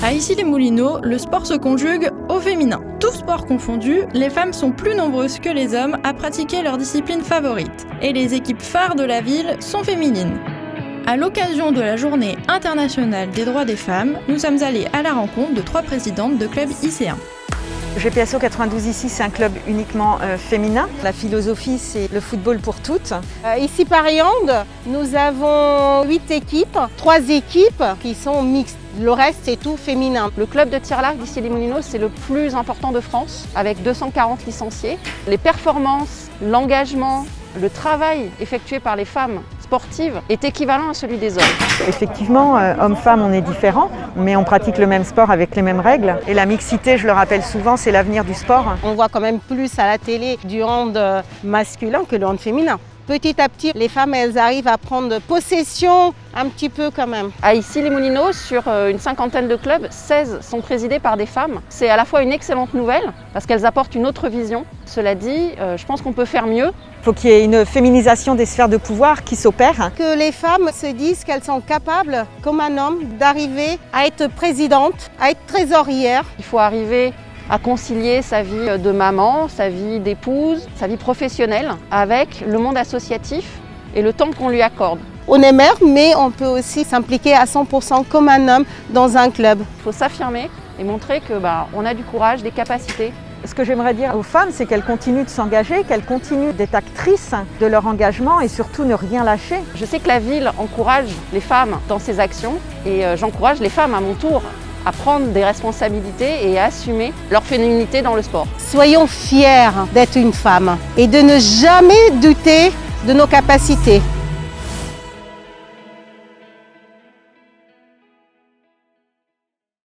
À Issy-les-Moulineaux, le sport se conjugue au féminin. Tous sports confondus, les femmes sont plus nombreuses que les hommes à pratiquer leur discipline favorite. Et les équipes phares de la ville sont féminines. À l'occasion de la Journée internationale des droits des femmes, nous sommes allés à la rencontre de 3 présidentes de clubs icéens. GPSO 92 ici, c'est un club uniquement féminin. La philosophie, c'est le football pour toutes. Ici, Paris-Hand, nous avons 8 équipes, 3 équipes qui sont mixtes. Le reste, c'est tout féminin. Le club de tir à l'arc d'Issy-les-Moulineaux, c'est le plus important de France, avec 240 licenciés. Les performances, l'engagement, le travail effectué par les femmes sportives est équivalent à celui des hommes. Effectivement, hommes-femmes, on est différents, mais on pratique le même sport avec les mêmes règles. Et la mixité, je le rappelle souvent, c'est l'avenir du sport. On voit quand même plus à la télé du hand masculin que le hand féminin. Petit à petit, les femmes, elles arrivent à prendre possession un petit peu quand même. À Issy-les-Moulineaux, sur une 50aine de clubs, 16 sont présidés par des femmes. C'est à la fois une excellente nouvelle, parce qu'elles apportent une autre vision. Cela dit, je pense qu'on peut faire mieux. Il faut qu'il y ait une féminisation des sphères de pouvoir qui s'opère. Que les femmes se disent qu'elles sont capables, comme un homme, d'arriver à être présidente, à être trésorière. Il faut arriver à concilier sa vie de maman, sa vie d'épouse, sa vie professionnelle avec le monde associatif et le temps qu'on lui accorde. On est mère, mais on peut aussi s'impliquer à 100% comme un homme dans un club. Il faut s'affirmer et montrer qu'on a du courage, des capacités. Ce que j'aimerais dire aux femmes, c'est qu'elles continuent de s'engager, qu'elles continuent d'être actrices de leur engagement et surtout ne rien lâcher. Je sais que la ville encourage les femmes dans ses actions et j'encourage les femmes à mon tour à prendre des responsabilités et à assumer leur féminité dans le sport. Soyons fiers d'être une femme et de ne jamais douter de nos capacités.